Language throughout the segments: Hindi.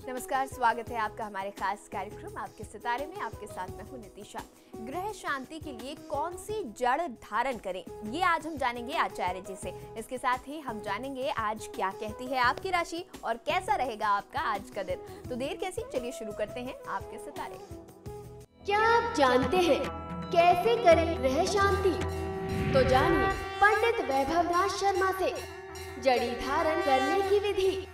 नमस्कार, स्वागत है आपका हमारे खास कार्यक्रम आपके सितारे में। आपके साथ मैं हूं नितिशा। ग्रह शांति के लिए कौन सी जड़ धारण करें, ये आज हम जानेंगे आचार्य जी से। इसके साथ ही हम जानेंगे आज क्या कहती है आपकी राशि और कैसा रहेगा आपका आज का दिन। तो देर कैसी, चलिए शुरू करते हैं आपके सितारे। क्या आप जानते हैं कैसे करें ग्रह शांति? तो जानिए पंडित वैभवनाथ शर्मा से जड़ी धारण करने की विधि।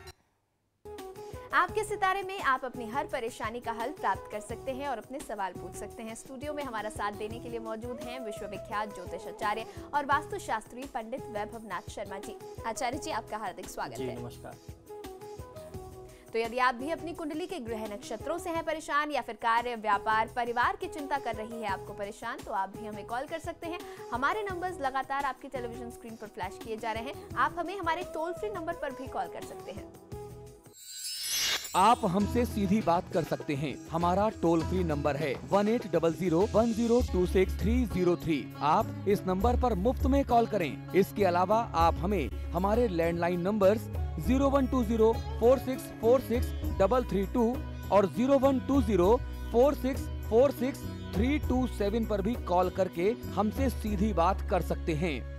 आपके सितारे में आप अपनी हर परेशानी का हल प्राप्त कर सकते हैं और अपने सवाल पूछ सकते हैं। स्टूडियो में हमारा साथ देने के लिए मौजूद हैं विश्वविख्यात ज्योतिषाचार्य और वास्तुशास्त्री पंडित वैभवनाथ शर्मा जी। आचार्य जी, आपका हार्दिक स्वागत है। नमस्कार। तो यदि आप भी अपनी कुंडली के ग्रह नक्षत्रों से हैं परेशान या फिर कार्य, व्यापार, परिवार की चिंता कर रही है आपको परेशान, तो आप भी हमें कॉल कर सकते हैं। हमारे नंबर्स लगातार आपकी टेलीविजन स्क्रीन पर फ्लैश किए जा रहे हैं। आप हमें हमारे टोल फ्री नंबर पर भी कॉल कर सकते हैं। आप हमसे सीधी बात कर सकते हैं। हमारा टोल फ्री नंबर है 18001026-303। आप इस नंबर पर मुफ्त में कॉल करें। इसके अलावा आप हमें हमारे लैंडलाइन नंबर्स 012046463332 और 012046463327 पर भी कॉल करके हमसे सीधी बात कर सकते हैं।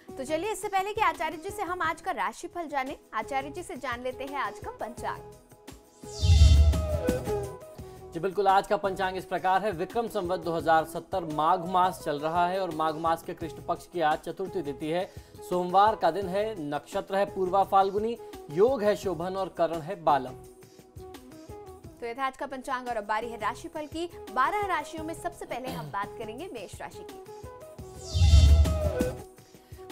तो चलिए, इससे पहले कि आचार्य जी से हम आज का राशिफल जानें, आचार्य जी से जान लेते हैं आज का पंचांग। जी बिल्कुल, आज का पंचांग इस प्रकार है। विक्रम संवत 2070 माघ मास चल रहा है और माघ मास के कृष्ण पक्ष की आज चतुर्थी तिथि है। सोमवार का दिन है। नक्षत्र है पूर्वा फाल्गुनी। योग है शोभन और करण है बालम। तो ये था आज का पंचांग और अब बारी है राशिफल की। 12 राशियों में सबसे पहले हम बात करेंगे मेष राशि की।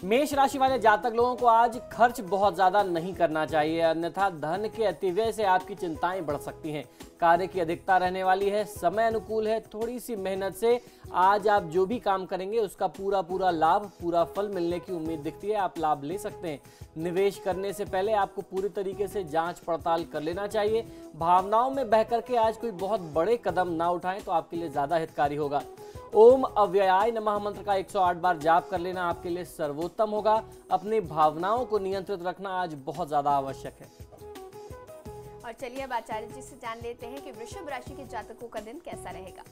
मेष राशि वाले जातक लोगों को आज खर्च बहुत ज्यादा नहीं करना चाहिए, अन्यथा धन के अतिव्यय से आपकी चिंताएं बढ़ सकती हैं। कार्य की अधिकता रहने वाली है। समय अनुकूल है। थोड़ी सी मेहनत से आज आप जो भी काम करेंगे उसका पूरा लाभ, पूरा फल मिलने की उम्मीद दिखती है। आप लाभ ले सकते हैं। निवेश करने से पहले आपको पूरी तरीके से जांच पड़ताल कर लेना चाहिए। भावनाओं में बह करके आज कोई बहुत बड़े कदम ना उठाएं तो आपके लिए ज्यादा हितकारी होगा। ओम अव्ययाय नमः मंत्र का 108 बार जाप कर लेना आपके लिए सर्वोत्तम होगा। अपनी भावनाओं को नियंत्रित रखना आज बहुत ज्यादा आवश्यक है। और चलिए अब आचार्य जी से जान लेते हैं कि वृषभ राशि के जातकों का दिन कैसा रहेगा।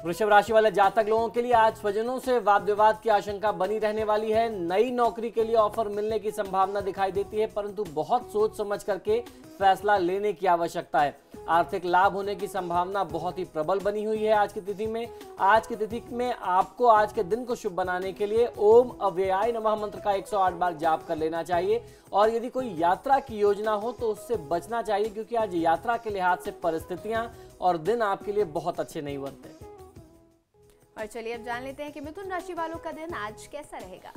वृषभ राशि वाले जातक लोगों के लिए आज स्वजनों से वाद विवाद की आशंका बनी रहने वाली है। नई नौकरी के लिए ऑफर मिलने की संभावना दिखाई देती है, परंतु बहुत सोच समझ करके फैसला लेने की आवश्यकता है। आर्थिक लाभ होने की संभावना बहुत ही प्रबल बनी हुई है आज की तिथि में। आज की तिथि में आपको आज के दिन को शुभ बनाने के लिए ओम अव्ययाय नमः मंत्र का 108 बार जाप कर लेना चाहिए। और यदि कोई यात्रा की योजना हो तो उससे बचना चाहिए, क्योंकि आज यात्रा के लिहाज से परिस्थितियां और दिन आपके लिए बहुत अच्छे नहीं बनते। और चलिए अब जान लेते हैं कि मिथुन राशि वालों का दिन आज कैसा रहेगा।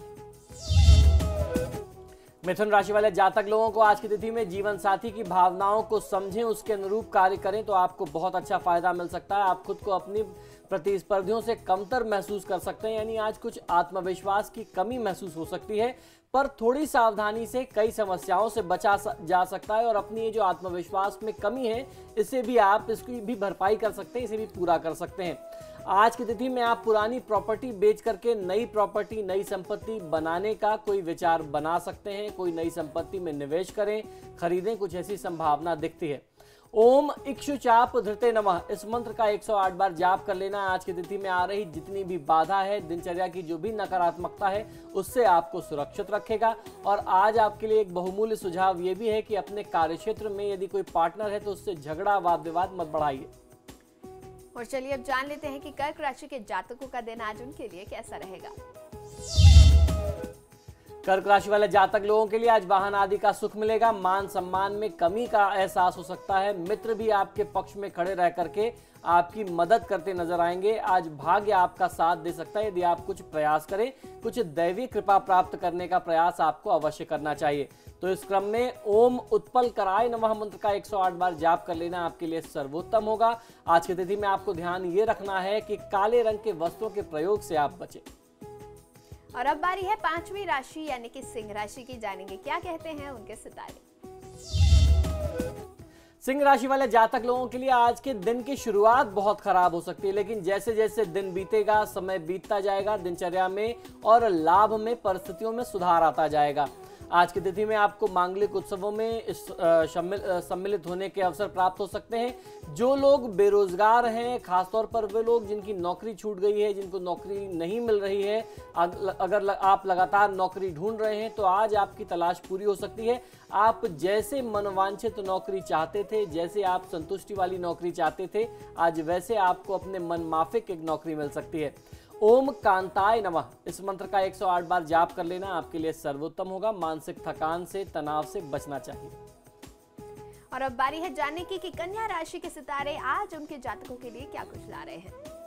मिथुन राशि वाले जातक लोगों को आज की तिथि में जीवन साथी की भावनाओं को समझें, उसके अनुरूप कार्य करें तो आपको बहुत अच्छा फायदा मिल सकता है। आप खुद को अपनी प्रतिस्पर्धियों से कमतर महसूस कर सकते हैं, यानी आज कुछ आत्मविश्वास की कमी महसूस हो सकती है, पर थोड़ी सावधानी से कई समस्याओं से बचा जा सकता है। और अपनी ये जो आत्मविश्वास में कमी है, इससे भी आप इसकी भी भरपाई कर सकते हैं, इसे भी पूरा कर सकते हैं। आज की तिथि में आप पुरानी प्रॉपर्टी बेच करके नई प्रॉपर्टी, नई संपत्ति बनाने का कोई विचार बना सकते हैं। कोई नई संपत्ति में निवेश करें, खरीदें, कुछ ऐसी संभावना दिखती है। ओम इक्षुचाप धृते नमः इस मंत्र का 108 बार जाप कर लेना आज की तिथि में आ रही जितनी भी बाधा है, दिनचर्या की जो भी नकारात्मकता है, उससे आपको सुरक्षित रखेगा। और आज आपके लिए एक बहुमूल्य सुझाव ये भी है कि अपने कार्यक्षेत्र में यदि कोई पार्टनर है तो उससे झगड़ा, वाद विवाद मत बढ़ाइए। और चलिए अब जान लेते हैं कि कर्क राशि के जातकों का दिन आज उनके लिए कैसा रहेगा। कर्क राशि वाले जातक लोगों के लिए आज वाहन आदि का सुख मिलेगा। मान सम्मान में कमी का एहसास हो सकता है। मित्र भी आपके पक्ष में खड़े रह करके आपकी मदद करते नजर आएंगे। आज भाग्य आपका साथ दे सकता है यदि आप कुछ प्रयास करें। कुछ दैवी कृपा प्राप्त करने का प्रयास आपको अवश्य करना चाहिए। तो इस क्रम में ओम उत्पल कराय नमः मंत्र का 108 बार जाप कर लेना आपके लिए सर्वोत्तम होगा। आज की तिथि में आपको ध्यान ये रखना है कि काले रंग के वस्त्रों के प्रयोग से आप बचें। और अब बारी है 5वीं राशि यानी कि सिंह राशि की। जानेंगे क्या कहते हैं उनके सितारे। सिंह राशि वाले जातक लोगों के लिए आज के दिन की शुरुआत बहुत खराब हो सकती है, लेकिन जैसे जैसे दिन बीतेगा, समय बीतता जाएगा, दिनचर्या में और लाभ में परिस्थितियों में सुधार आता जाएगा। आज की तिथि में आपको मांगलिक उत्सवों में सम्मिलित होने के अवसर प्राप्त हो सकते हैं। जो लोग बेरोजगार हैं, खासतौर पर वे लोग जिनकी नौकरी छूट गई है, जिनको नौकरी नहीं मिल रही है, अगर आप लगातार नौकरी ढूंढ रहे हैं तो आज आपकी तलाश पूरी हो सकती है। आप जैसे मनवांछित नौकरी चाहते थे, जैसे आप संतुष्टि वाली नौकरी चाहते थे, आज वैसे आपको अपने मन माफिक एक नौकरी मिल सकती है। ओम कांताय नमः इस मंत्र का 108 बार जाप कर लेना आपके लिए सर्वोत्तम होगा। मानसिक थकान से, तनाव से बचना चाहिए। और अब बारी है जानने की कि कन्या राशि के सितारे आज उनके जातकों के लिए क्या कुछ ला रहे हैं।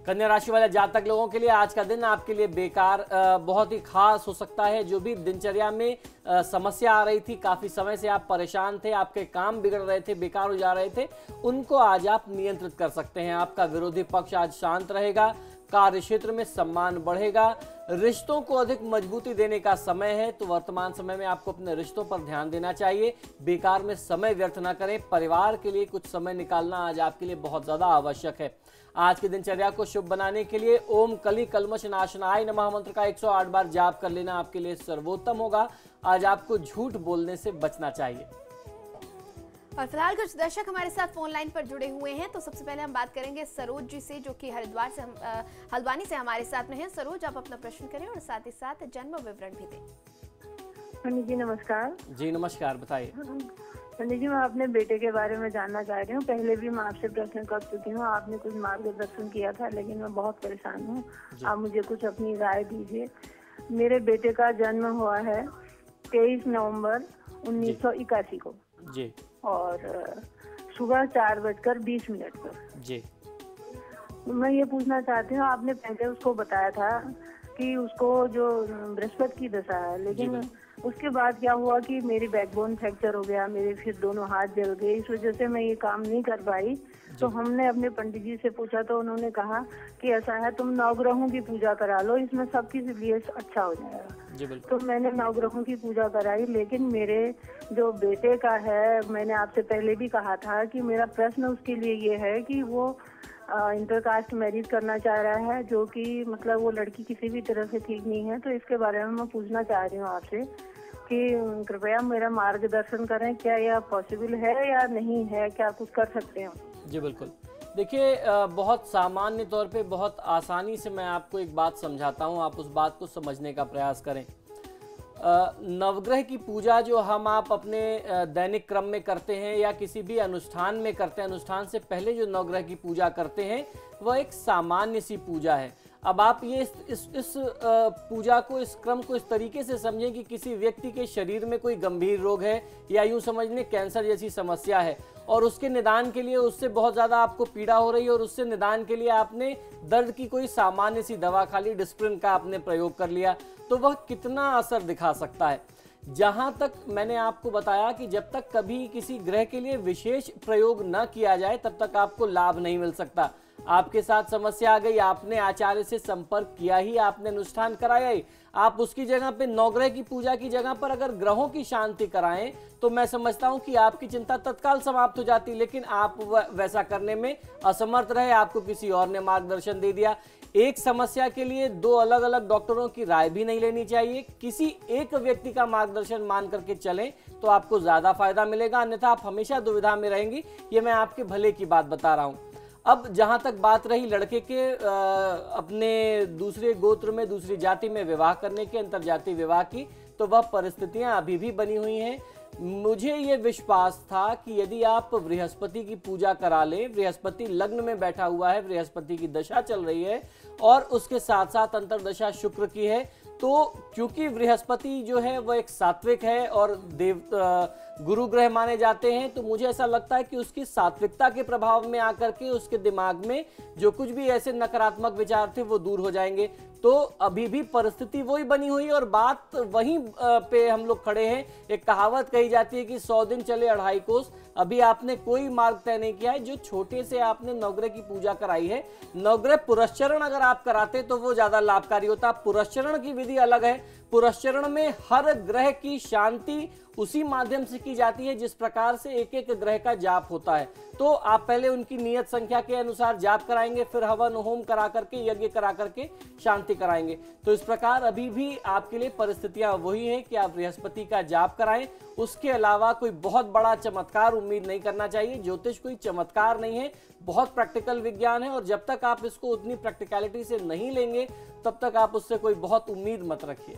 कन्या राशि वाले जातक लोगों के लिए आज का दिन आपके लिए बेकार बहुत ही खास हो सकता है। जो भी दिनचर्या में समस्या आ रही थी, काफी समय से आप परेशान थे, आपके काम बिगड़ रहे थे, बेकार हो जा रहे थे, उनको आज आप नियंत्रित कर सकते हैं। आपका विरोधी पक्ष आज शांत रहेगा। कार्य क्षेत्र में सम्मान बढ़ेगा। रिश्तों को अधिक मजबूती देने का समय है, तो वर्तमान समय में आपको अपने रिश्तों पर ध्यान देना चाहिए। बेकार में समय व्यर्थ न करें। परिवार के लिए कुछ समय निकालना आज आपके लिए बहुत ज्यादा आवश्यक है। आज की दिनचर्या को शुभ बनाने के लिए ओम कली कल्मष नाशनाय नमः मंत्र का 108 बार जाप कर लेना आपके लिए सर्वोत्तम होगा। आज आपको झूठ बोलने से बचना चाहिए। और फिलहाल कुछ दर्शक हमारे साथ फोन लाइन पर जुड़े हुए हैं, तो सबसे पहले हम बात करेंगे सरोज जी से, जो कि हल्द्वानी से हमारे साथ में हैं। सरोज, आप अपना प्रश्न करें और साथ ही साथ जन्म विवरण भी दें। पंडित जी नमस्कार। जी नमस्कार, बताइए। पंडित जी, मैं अपने बेटे के बारे में जानना चाह रही हूँ। पहले भी मैं आपसे प्रश्न कर चुकी हूँ, आपने कुछ मार्गदर्शन किया था, लेकिन मैं बहुत परेशान हूँ। आप मुझे कुछ अपनी राय दीजिए। मेरे बेटे का जन्म हुआ है 23 नवंबर 1981 को जी, और सुबह 4:20 पर जी। मैं ये पूछना चाहती हूँ, आपने पहले उसको बताया था कि उसको जो बृहस्पति की दशा है, लेकिन उसके बाद क्या हुआ कि मेरी बैकबोन फ्रैक्चर हो गया, मेरे फिर दोनों हाथ जल गए। इस वजह से मैं ये काम नहीं कर पाई। तो हमने अपने पंडित जी से पूछा तो उन्होंने कहा कि ऐसा है, तुम नवग्रहों की पूजा करा लो, इसमें सबके लिए अच्छा हो जाएगा। तो मैंने नवग्रहों की पूजा कराई, लेकिन मेरे जो बेटे का है, मैंने आपसे पहले भी कहा था कि मेरा प्रश्न उसके लिए ये है कि वो इंटरकास्ट मैरिज करना चाह रहा है, जो कि मतलब वो लड़की किसी भी तरह से ठीक नहीं है। तो इसके बारे में मैं पूछना चाह रही हूँ आपसे कि कृपया मेरा मार्गदर्शन करें, क्या यह पॉसिबल है या नहीं है, क्या कुछ कर सकते हैं? जी बिल्कुल। देखिए, बहुत सामान्य तौर पे बहुत आसानी से मैं आपको एक बात समझाता हूँ, आप उस बात को समझने का प्रयास करें। नवग्रह की पूजा जो आप अपने दैनिक क्रम में करते हैं या किसी भी अनुष्ठान में करते हैं, अनुष्ठान से पहले जो नवग्रह की पूजा करते हैं वह एक सामान्य सी पूजा है। अब आप ये इस पूजा को, इस क्रम को इस तरीके से समझें कि किसी व्यक्ति के शरीर में कोई गंभीर रोग है या यूं समझ लें कैंसर जैसी समस्या है, और उसके निदान के लिए उससे बहुत ज़्यादा आपको पीड़ा हो रही है, और उससे निदान के लिए आपने दर्द की कोई सामान्य सी दवा खा ली, डिस्प्रिन का आपने प्रयोग कर लिया, तो वह कितना असर दिखा सकता है। जहां तक मैंने आपको बताया कि जब तक कभी किसी ग्रह के लिए विशेष प्रयोग न किया जाए तब तक आपको लाभ नहीं मिल सकता। आपके साथ समस्या आ गई, आपने आचार्य से संपर्क किया ही, आपने अनुष्ठान कराया ही, आप उसकी जगह पे नवग्रह की पूजा की जगह पर अगर ग्रहों की शांति कराएं तो मैं समझता हूं कि आपकी चिंता तत्काल समाप्त हो जाती। लेकिन आप वैसा करने में असमर्थ रहे, आपको किसी और ने मार्गदर्शन दे दिया। एक समस्या के लिए दो अलग अलग डॉक्टरों की राय भी नहीं लेनी चाहिए। किसी एक व्यक्ति का मार्गदर्शन मान करके चलें तो आपको ज्यादा फायदा मिलेगा, अन्यथा आप हमेशा दुविधा में रहेंगी। ये मैं आपके भले की बात बता रहा हूं। अब जहां तक बात रही लड़के के अपने दूसरे गोत्र में, दूसरी जाति में विवाह करने के, अंतरजातीय विवाह की, तो वह परिस्थितियां अभी भी बनी हुई हैं। मुझे ये विश्वास था कि यदि आप बृहस्पति की पूजा करा लें, बृहस्पति लग्न में बैठा हुआ है, बृहस्पति की दशा चल रही है और उसके साथ साथ अंतरदशा शुक्र की है, तो क्योंकि बृहस्पति जो है वह एक सात्विक है और गुरु ग्रह माने जाते हैं, तो मुझे ऐसा लगता है कि उसकी सात्विकता के प्रभाव में आकर के उसके दिमाग में जो कुछ भी ऐसे नकारात्मक विचार थे वो दूर हो जाएंगे। तो अभी भी परिस्थिति वही बनी हुई है और बात वहीं पे हम लोग खड़े हैं। एक कहावत कही जाती है कि 100 दिन चले 2.5 कोस। अभी आपने कोई मार्ग तय नहीं किया है। जो छोटे से आपने नवग्रह की पूजा कराई है, नवग्रह पुरस्चरण अगर आप कराते तो वो ज्यादा लाभकारी होता। पुरस्चरण की विधि अलग है, पुरस्चरण में हर ग्रह की शांति उसी माध्यम से की जाती है जिस प्रकार से एक एक ग्रह का जाप होता है। तो आप पहले उनकी नियत संख्या के अनुसार जाप कराएंगे, फिर हवन होम करा करके, यज्ञ करा करके शांति कराएंगे। तो इस प्रकार अभी भी आपके लिए परिस्थितियां वही हैं कि आप बृहस्पति का जाप कराएं। उसके अलावा कोई बहुत बड़ा चमत्कार उम्मीद नहीं करना चाहिए। ज्योतिष कोई चमत्कार नहीं है, बहुत प्रैक्टिकल विज्ञान है, और जब तक आप इसको उतनी प्रैक्टिकलिटी से नहीं लेंगे तब तक आप उससे कोई बहुत उम्मीद मत रखिए।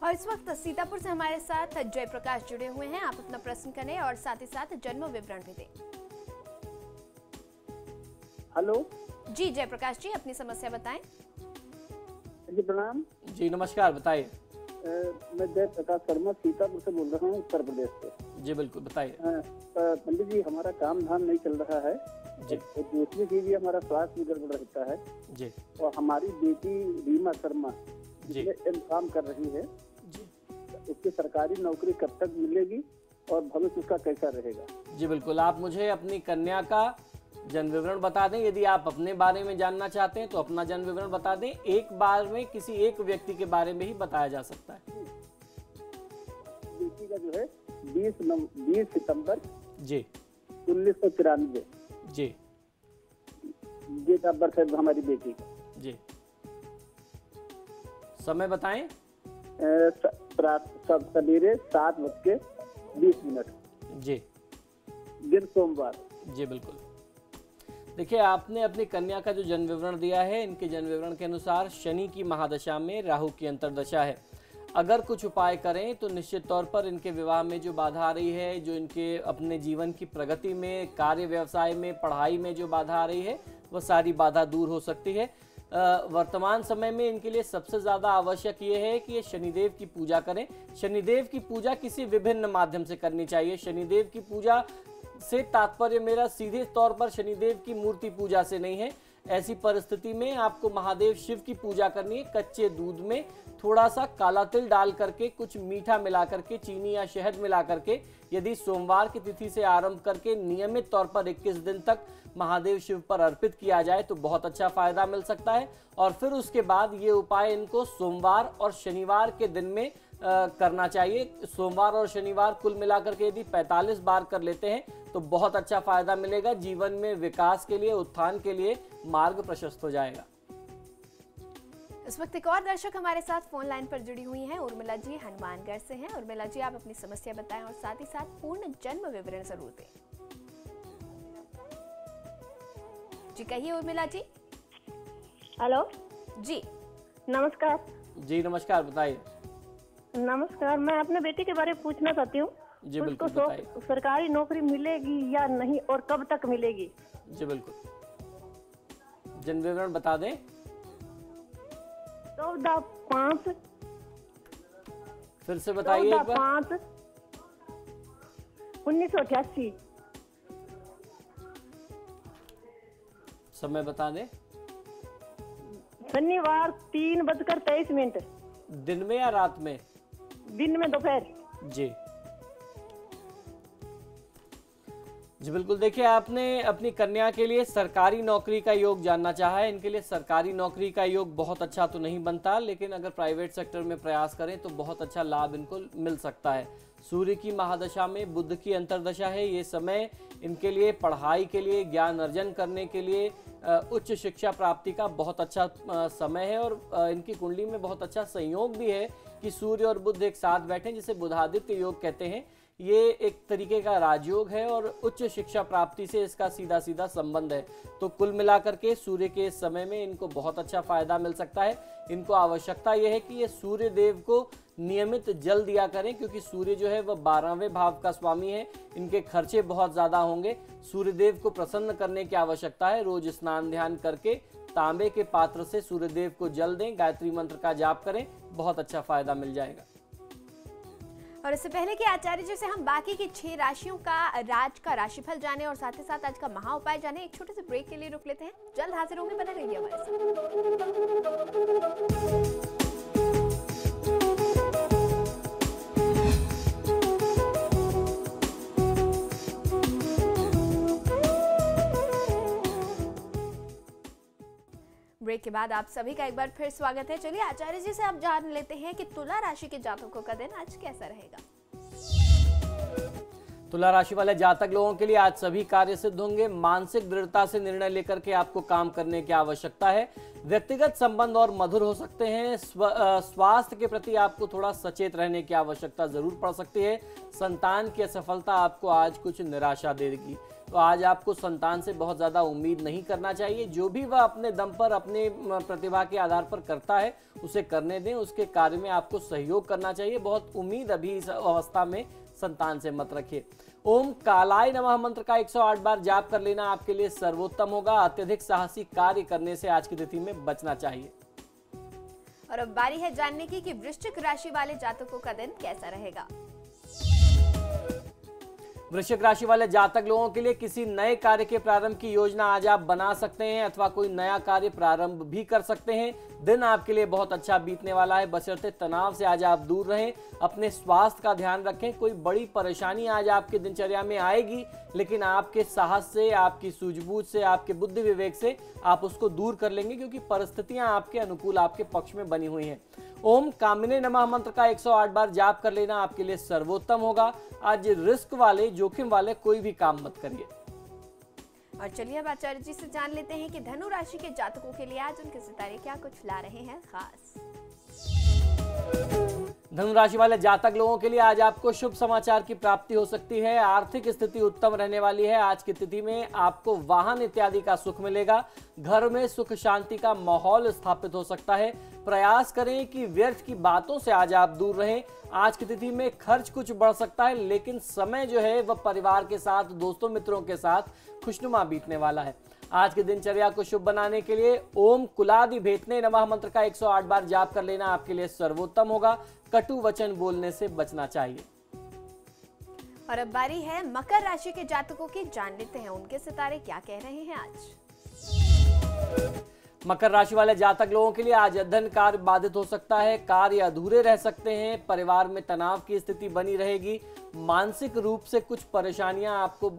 और इस वक्त सीतापुर से हमारे साथ जयप्रकाश जुड़े हुए हैं। आप अपना प्रश्न करें और साथ ही साथ जन्म विवरण भी दें। हेलो जी जयप्रकाश जी, अपनी समस्या बताएं। जी प्रणाम। जी नमस्कार, बताइए। मैं जयप्रकाश शर्मा सीतापुर से बोल रहा हूँ, उत्तर प्रदेश से। जी बिल्कुल, बताइए। पंडित जी, हमारा काम धाम नहीं चल रहा है जी। और दूसरी चीज हमारा स्वास्थ्य भी गड़बड़ रहता है जी। और हमारी बेटी रीमा शर्मा जी काम कर रही है जी। उसकी सरकारी नौकरी कब तक मिलेगी और भविष्य उसका कैसा रहेगा? जी बिल्कुल, आप मुझे अपनी कन्या का जन्म विवरण बता दें। यदि आप अपने बारे में जानना चाहते हैं तो अपना जन्म विवरण बता दें। एक बार में किसी एक व्यक्ति के बारे में ही बताया जा सकता है। बेटी का जो है 20 सितंबर जी 1993 जी डेट ऑफ बर्थ है हमारी बेटी का। जी, समय बताएं। सवेरे 7:20 जी दिन सोमवार। जी बिल्कुल। देखिए, आपने अपनी कन्या का जो जन्म विवरण दिया है, इनके जन्म विवरण के अनुसार शनि की महादशा में राहु की अंतर्दशा है। अगर कुछ उपाय करें तो निश्चित तौर पर इनके विवाह में जो बाधा आ रही है, जो इनके अपने जीवन की प्रगति में, कार्य व्यवसाय में, पढ़ाई में जो बाधा आ रही है, वह सारी बाधा दूर हो सकती है। वर्तमान समय में इनके लिए सबसे ज़्यादा आवश्यक ये है कि ये शनिदेव की पूजा करें। शनिदेव की पूजा किसी विभिन्न माध्यम से करनी चाहिए। शनिदेव की पूजा से तात्पर्य मेरा सीधे तौर पर शनिदेव की मूर्ति पूजा से नहीं है। ऐसी परिस्थिति में आपको महादेव शिव की पूजा करनी है। कच्चे दूध में थोड़ा सा काला तिल डाल करके, कुछ मीठा मिला करके, चीनी या शहद मिला करके, यदि सोमवार की तिथि से आरंभ करके नियमित तौर पर 21 दिन तक महादेव शिव पर अर्पित किया जाए तो बहुत अच्छा फायदा मिल सकता है। और फिर उसके बाद ये उपाय इनको सोमवार और शनिवार के दिन में करना चाहिए। सोमवार और शनिवार कुल मिलाकर के यदि 45 बार कर लेते हैं तो बहुत अच्छा फायदा मिलेगा। जीवन में विकास के लिए, उत्थान के लिए मार्ग प्रशस्त हो जाएगा। इस वक्त एक और दर्शक हमारे साथ फोन लाइन पर जुड़ी हुई हैं। उर्मिला जी हनुमानगढ़ से हैं। उर्मिला जी, आप अपनी समस्या बताएं और साथ ही साथ पूर्ण जन्म विवरण जरूर दें। जी कहिए उर्मिला जी। हेलो जी नमस्कार। जी नमस्कार, बताइए। नमस्कार, मैं अपने बेटे के बारे में पूछना चाहती हूँ। जी बिल्कुल, उसको बताइए। सरकारी नौकरी मिलेगी या नहीं और कब तक मिलेगी? जी बिल्कुल, जन्म विवरण बता दें। 14/5 फिर से बताइए एक बार। 14/5/1988। समय बता दें। शनिवार 3:23। दिन में या रात में? दिन में, दोपहर। जी जी बिल्कुल। देखिए, आपने अपनी कन्या के लिए सरकारी नौकरी का योग जानना चाहा है। इनके लिए सरकारी नौकरी का योग बहुत अच्छा तो नहीं बनता, लेकिन अगर प्राइवेट सेक्टर में प्रयास करें तो बहुत अच्छा लाभ इनको मिल सकता है। सूर्य की महादशा में बुध की अंतर्दशा है। ये समय इनके लिए पढ़ाई के लिए, ज्ञान अर्जन करने के लिए, उच्च शिक्षा प्राप्ति का बहुत अच्छा समय है। और इनकी कुंडली में बहुत अच्छा संयोग भी है कि सूर्य और बुध एक साथ बैठे, जिसे बुधादित्य योग कहते हैं। ये एक तरीके का राजयोग है और उच्च शिक्षा प्राप्ति से इसका सीधा सीधा संबंध है। तो कुल मिलाकर के सूर्य के इस समय में इनको बहुत अच्छा फायदा मिल सकता है। इनको आवश्यकता यह है कि ये सूर्य देव को नियमित जल दिया करें, क्योंकि सूर्य जो है वह 12वें भाव का स्वामी है। इनके खर्चे बहुत ज्यादा होंगे। सूर्य देव को प्रसन्न करने की आवश्यकता है। रोज स्नान ध्यान करके तांबे के पात्र से सूर्य देव को जल दें, गायत्री मंत्र का जाप करें, बहुत अच्छा फायदा मिल जाएगा। और इससे पहले कि आचार्य जी से हम बाकी की 6 राशियों का राज का राशिफल जाने और साथ ही साथ आज का महा उपाय जाने, एक छोटे से ब्रेक के लिए रुक लेते हैं। जल्द हाजिर होंगे, बने रहिए हमारे साथ। ब्रेक ब्रेक के बाद आप सभी का एक बार फिर स्वागत है। चलिए आचार्य जी से आप जान लेते हैं कि तुला राशि के जातकों का दिन आज कैसा रहेगा। तुला राशि वाले जातक लोगों के लिए आज सभी कार्य सिद्ध होंगे। मानसिक दृढ़ता से निर्णय लेकर के आपको काम करने की आवश्यकता है। व्यक्तिगत संबंध और मधुर हो सकते हैं। स्वास्थ्य के प्रति आपको थोड़ा सचेत रहने की आवश्यकता जरूर पड़ सकती है। संतान की असफलता आपको आज कुछ निराशा देगी, तो आज आपको संतान से बहुत ज्यादा उम्मीद नहीं करना चाहिए। जो भी वह अपने दम पर, अपने प्रतिभा के आधार पर करता है उसे करने दें। उसके कार्य में आपको सहयोग करना चाहिए। बहुत उम्मीद अभी इस अवस्था में संतान से मत रखिए। ओम कालाय नमः मंत्र का 108 बार जाप कर लेना आपके लिए सर्वोत्तम होगा। अत्यधिक साहसी कार्य करने से आज की तिथि में बचना चाहिए। और अब बारी है जानने की कि वृश्चिक राशि वाले जातकों का दिन कैसा रहेगा। वृश्चिक राशि वाले जातक लोगों के लिए किसी नए कार्य के प्रारंभ की योजना आज आप बना सकते हैं अथवा कोई नया कार्य प्रारंभ भी कर सकते हैं। दिन आपके लिए बहुत अच्छा बीतने वाला है, बशर्ते तनाव से आज आप दूर रहें। अपने स्वास्थ्य का ध्यान रखें। कोई बड़ी परेशानी आज आपके दिनचर्या में आएगी, लेकिन आपके साहस से, आपकी सूझबूझ से, आपके बुद्धि विवेक से आप उसको दूर कर लेंगे, क्योंकि परिस्थितियां आपके अनुकूल, आपके पक्ष में बनी हुई हैं। ओम कामिने नमः मंत्र का 108 बार जाप कर लेना आपके लिए सर्वोत्तम होगा। आज रिस्क वाले, जोखिम वाले कोई भी काम मत करिए। और चलिए अब आचार्य जी से जान लेते हैं कि धनु राशि के जातकों के लिए आज उनके सितारे क्या कुछ ला रहे हैं खास। धनु राशि वाले जातक लोगों के लिए आज आपको शुभ समाचार की प्राप्ति हो सकती है। आर्थिक स्थिति उत्तम रहने वाली है। आज की तिथि में आपको वाहन इत्यादि का सुख मिलेगा। घर में सुख शांति का माहौल स्थापित हो सकता है। प्रयास करें कि व्यर्थ की बातों से आज आप दूर रहें। आज की तिथि में खर्च कुछ बढ़ सकता है, लेकिन समय जो है वह परिवार के साथ, दोस्तों मित्रों के साथ खुशनुमा बीतने वाला है। आज की दिनचर्या को शुभ बनाने के लिए ओम कुलादि भेटने नमः मंत्र का 108 बार जाप कर लेना आपके लिए सर्वोत्तम होगा। कटु वचन बोलने से बचना चाहिए। और अब बारी है मकर राशि के जातकों की। जान लेते हैं उनके सितारे क्या कह रहे हैं आज। मकर राशि वाले जातक लोगों के लिए आज अध्ययन कार्य बाधित हो सकता है। कार्य अधूरे रह सकते हैं। परिवार में तनाव की स्थिति बनी रहेगी। मानसिक रूप से कुछ परेशानियां आपको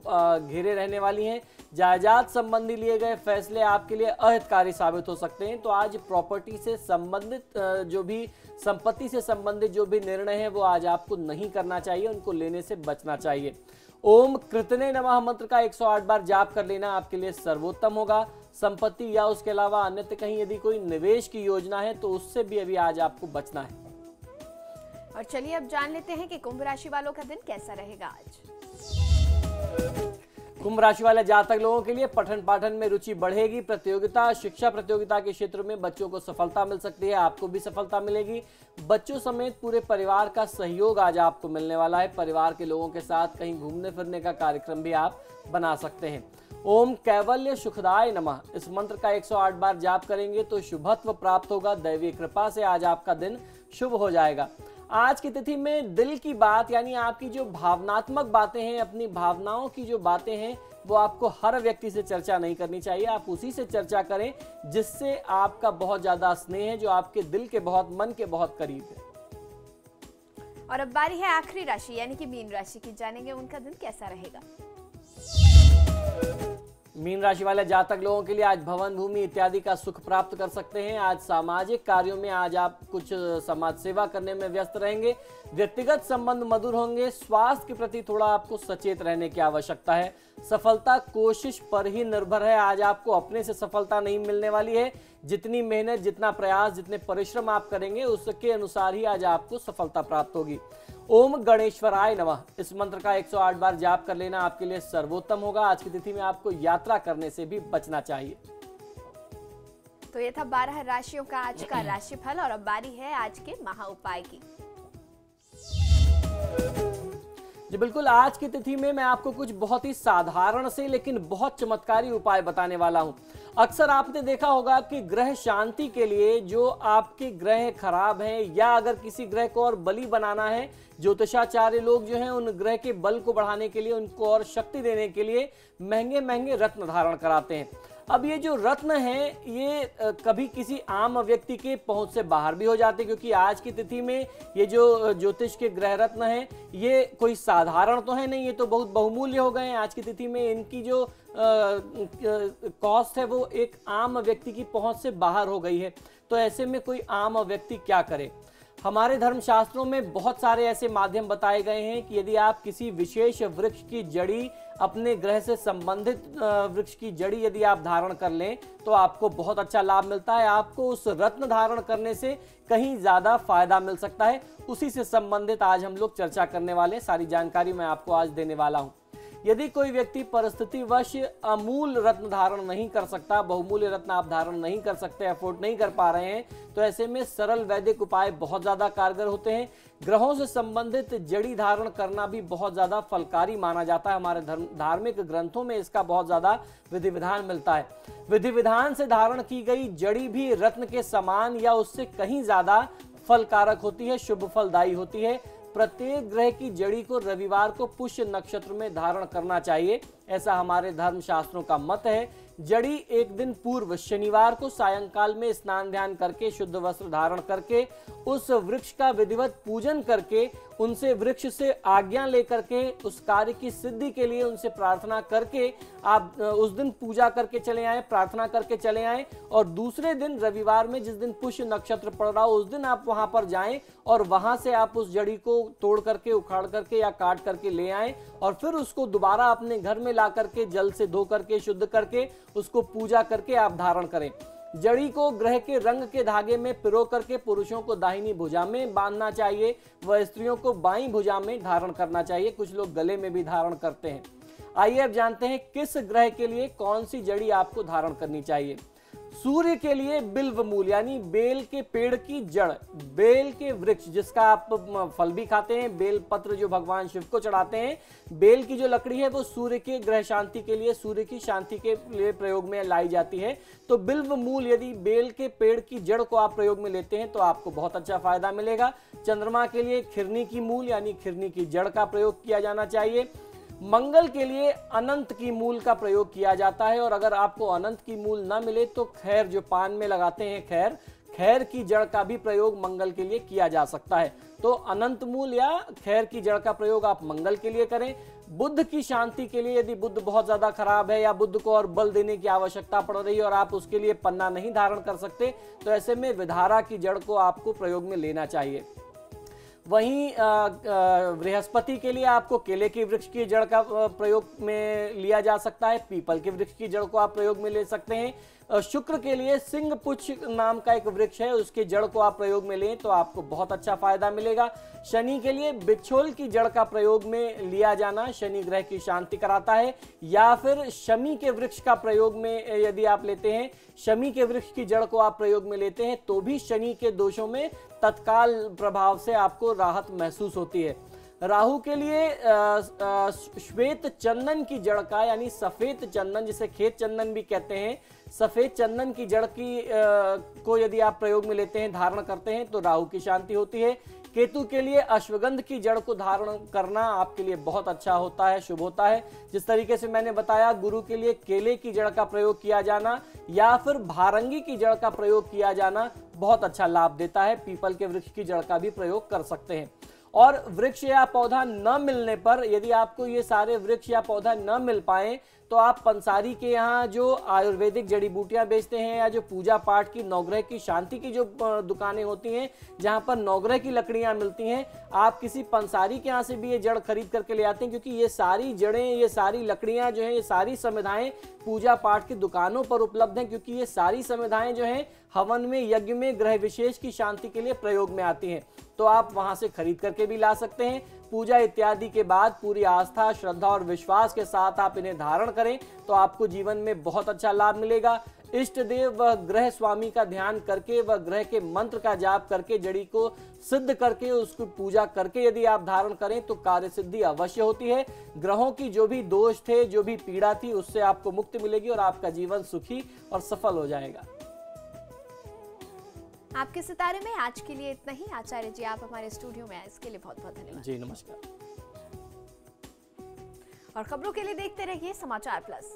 घेरे रहने वाली हैं। जायदाद संबंधी लिए गए फैसले आपके लिए अहितकारी साबित हो सकते हैं। तो आज प्रॉपर्टी से संबंधित संपत्ति से संबंधित जो भी निर्णय है वो आज आपको नहीं करना चाहिए, उनको लेने से बचना चाहिए। ओम कृतने नमः मंत्र का 108 बार जाप कर लेना आपके लिए सर्वोत्तम होगा। संपत्ति या उसके अलावा अन्यत्र कहीं यदि कोई निवेश की योजना है तो उससे भी अभी आज आपको बचना है। और चलिए अब जान लेते हैं कि कुंभ राशि वालों का दिन कैसा रहेगा आज। कुंभ राशि वाले जातक लोगों के लिए पठन पाठन में रुचि बढ़ेगी। प्रतियोगिता, शिक्षा प्रतियोगिता के क्षेत्र में बच्चों को सफलता मिल सकती है। आपको भी सफलता मिलेगी। बच्चों समेत पूरे परिवार का सहयोग आज आपको मिलने वाला है। परिवार के लोगों के साथ कहीं घूमने फिरने का कार्यक्रम भी आप बना सकते हैं। ओम कैवल्य सुखदाय नमः इस मंत्र का 108 बार जाप करेंगे तो शुभत्व प्राप्त होगा। दैवीय कृपा से आज आपका दिन शुभ हो जाएगा। आज की तिथि में दिल की बात, यानी आपकी जो भावनात्मक बातें हैं, अपनी भावनाओं की जो बातें हैं, वो आपको हर व्यक्ति से चर्चा नहीं करनी चाहिए। आप उसी से चर्चा करें जिससे आपका बहुत ज्यादा स्नेह है, जो आपके दिल के बहुत, मन के बहुत करीब है। और अब बारी है आखिरी राशि यानी कि मीन राशि की। जानेंगे उनका दिन कैसा रहेगा। मीन राशि वाले जातक लोगों के लिए आज भवन, भूमि इत्यादि का सुख प्राप्त कर सकते हैं। आज सामाजिक कार्यों में आज आप कुछ समाज सेवा करने में व्यस्त रहेंगे। व्यक्तिगत संबंध मधुर होंगे। स्वास्थ्य के प्रति थोड़ा आपको सचेत रहने की आवश्यकता है। सफलता कोशिश पर ही निर्भर है। आज आपको अपने से सफलता नहीं मिलने वाली है। जितनी मेहनत, जितना प्रयास, जितने परिश्रम आप करेंगे उसके अनुसार ही आज आपको सफलता प्राप्त होगी। ओम गणेश्वराय नमः इस मंत्र का 108 बार जाप कर लेना आपके लिए सर्वोत्तम होगा। आज की तिथि में आपको यात्रा करने से भी बचना चाहिए। तो ये था 12 राशियों का आज का राशिफल। और अब बारी है आज के महा उपाय की। जी बिल्कुल, आज की तिथि में मैं आपको कुछ बहुत ही साधारण से लेकिन बहुत चमत्कारी उपाय बताने वाला हूं। अक्सर आपने देखा होगा कि ग्रह शांति के लिए जो आपके ग्रह खराब हैं, या अगर किसी ग्रह को और बली बनाना है, ज्योतिषाचार्य लोग जो हैं उन ग्रह के बल को बढ़ाने के लिए, उनको और शक्ति देने के लिए महंगे महंगे रत्न धारण कराते हैं। अब ये जो रत्न हैं ये कभी किसी आम व्यक्ति के पहुंच से बाहर भी हो जाते हैं, क्योंकि आज की तिथि में ये जो ज्योतिष के ग्रह रत्न हैं ये कोई साधारण तो है नहीं, ये तो बहुत बहुमूल्य हो गए हैं। आज की तिथि में इनकी जो कॉस्ट है वो एक आम व्यक्ति की पहुंच से बाहर हो गई है। तो ऐसे में कोई आम व्यक्ति क्या करे? हमारे धर्मशास्त्रों में बहुत सारे ऐसे माध्यम बताए गए हैं कि यदि आप किसी विशेष वृक्ष की जड़ी, अपने ग्रह से संबंधित वृक्ष की जड़ी यदि आप धारण कर लें तो आपको बहुत अच्छा लाभ मिलता है। आपको उस रत्न धारण करने से कहीं ज्यादा फायदा मिल सकता है। उसी से संबंधित आज हम लोग चर्चा करने वाले, सारी जानकारी मैं आपको आज देने वाला हूं। यदि कोई व्यक्ति परिस्थितिवश अमूल रत्न धारण नहीं कर सकता, बहुमूल्य रत्न आप धारण नहीं कर सकते, अफोर्ड नहीं कर पा रहे हैं, तो ऐसे में सरल वैदिक उपाय बहुत ज्यादा कारगर होते हैं। ग्रहों से संबंधित जड़ी धारण करना भी बहुत ज्यादा फलकारी माना जाता है। हमारे धार्मिक ग्रंथों में इसका बहुत ज्यादा विधि विधान मिलता है। विधि विधान से धारण की गई जड़ी भी रत्न के समान या उससे कहीं ज्यादा फलकारक होती है, शुभ फलदायी होती है। प्रत्येक ग्रह की जड़ी को रविवार को पुष्य नक्षत्र में धारण करना चाहिए, ऐसा हमारे धर्म शास्त्रों का मत है। जड़ी एक दिन पूर्व शनिवार को सायंकाल में स्नान ध्यान करके, शुद्ध वस्त्र धारण करके, उस वृक्ष का विधिवत पूजन करके, उनसे वृक्ष से आज्ञा लेकर के, उस कार्य की सिद्धि के लिए उनसे प्रार्थना करके आप उस दिन पूजा करके चले आए, प्रार्थना करके चले आए। और दूसरे दिन रविवार में जिस दिन पुष्य नक्षत्र पड़ रहा हो उस दिन आप वहां पर जाएं और वहां से आप उस जड़ी को तोड़ करके, उखाड़ करके या काट करके ले आएं और फिर उसको दोबारा अपने घर में ला करके जल से धो करके, शुद्ध करके, उसको पूजा करके आप धारण करें। जड़ी को ग्रह के रंग के धागे में पिरो करके पुरुषों को दाहिनी भुजा में बांधना चाहिए व स्त्रियों को बाईं भुजा में धारण करना चाहिए। कुछ लोग गले में भी धारण करते हैं। आइए अब जानते हैं किस ग्रह के लिए कौन सी जड़ी आपको धारण करनी चाहिए। सूर्य के लिए बिल्व मूल यानी बेल के पेड़ की जड़, बेल के वृक्ष जिसका आप फल भी खाते हैं, बेल पत्र जो भगवान शिव को चढ़ाते हैं, बेल की जो लकड़ी है वो सूर्य के ग्रह शांति के लिए, सूर्य की शांति के लिए प्रयोग में लाई जाती है। तो बिल्व मूल यदि बेल के पेड़ की जड़ को आप प्रयोग में लेते हैं तो आपको बहुत अच्छा फायदा मिलेगा। चंद्रमा के लिए खिरनी की मूल यानी खिरनी की जड़ का प्रयोग किया जाना चाहिए। मंगल के लिए अनंत की मूल का प्रयोग किया जाता है और अगर आपको अनंत की मूल ना मिले तो खैर जो पान में लगाते हैं, खैर की जड़ का भी प्रयोग मंगल के लिए किया जा सकता है। तो अनंत मूल या खैर की जड़ का प्रयोग आप मंगल के लिए करें। बुध की शांति के लिए यदि बुध बहुत ज्यादा खराब है या बुध को और बल देने की आवश्यकता पड़ रही है और आप उसके लिए पन्ना नहीं धारण कर सकते तो ऐसे में विधारा की जड़ को आपको प्रयोग में लेना चाहिए। वहीं बृहस्पति के लिए आपको केले के वृक्ष की जड़ का प्रयोग में लिया जा सकता है, पीपल के वृक्ष की जड़ को आप प्रयोग में ले सकते हैं। शुक्र के लिए सिंह पुच्छ नाम का एक वृक्ष है, उसके जड़ को आप प्रयोग में लें तो आपको बहुत अच्छा फायदा मिलेगा। शनि के लिए बिच्छोल की जड़ का प्रयोग में लिया जाना शनि ग्रह की शांति कराता है, या फिर शमी के वृक्ष का प्रयोग में यदि आप लेते हैं, शमी के वृक्ष की जड़ को आप प्रयोग में लेते हैं तो भी शनि के दोषों में तत्काल प्रभाव से आपको राहत महसूस होती है। राहु के लिए श्वेत चंदन की जड़ का यानी सफेद चंदन जिसे खेत चंदन भी कहते हैं, सफेद चंदन की जड़ की को यदि आप प्रयोग में लेते हैं, धारण करते हैं तो राहु की शांति होती है। केतु के लिए अश्वगंध की जड़ को धारण करना आपके लिए बहुत अच्छा होता है, शुभ होता है। जिस तरीके से मैंने बताया, गुरु के लिए केले की जड़ का प्रयोग किया जाना या फिर भारंगी की जड़ का प्रयोग किया जाना बहुत अच्छा लाभ देता है। पीपल के वृक्ष की जड़ का भी प्रयोग कर सकते हैं। और वृक्ष या पौधा न मिलने पर, यदि आपको ये सारे वृक्ष या पौधा न मिल पाए तो आप पंसारी के यहाँ जो आयुर्वेदिक जड़ी बूटियां बेचते हैं या जो पूजा पाठ की नवग्रह की शांति की जो दुकानें होती हैं जहां पर नवग्रह की लकड़ियां मिलती हैं, आप किसी पंसारी के यहाँ से भी ये जड़ खरीद करके ले आते हैं, क्योंकि ये सारी जड़ें, ये सारी लकड़ियां जो हैं, ये सारी संविधाएं पूजा पाठ की दुकानों पर उपलब्ध हैं, क्योंकि ये सारी संविधाएं जो हैं हवन में, यज्ञ में, ग्रह विशेष की शांति के लिए प्रयोग में आती हैं। तो आप वहां से खरीद करके भी ला सकते हैं। पूजा इत्यादि के बाद पूरी आस्था, श्रद्धा और विश्वास के साथ आप इन्हें धारण करें तो आपको जीवन में बहुत अच्छा लाभ मिलेगा। इष्ट देव व ग्रह स्वामी का ध्यान करके व ग्रह के मंत्र का जाप करके, जड़ी को सिद्ध करके, उसकी पूजा करके यदि आप धारण करें तो कार्य सिद्धि अवश्य होती है। ग्रहों की जो भी दोष थे, जो भी पीड़ा थी, उससे आपको मुक्ति मिलेगी और आपका जीवन सुखी और सफल हो जाएगा। आपके सितारे में आज के लिए इतना ही। आचार्य जी, आप हमारे स्टूडियो में आए इसके लिए बहुत बहुत धन्यवाद जी। नमस्कार। और खबरों के लिए देखते रहिए समाचार प्लस।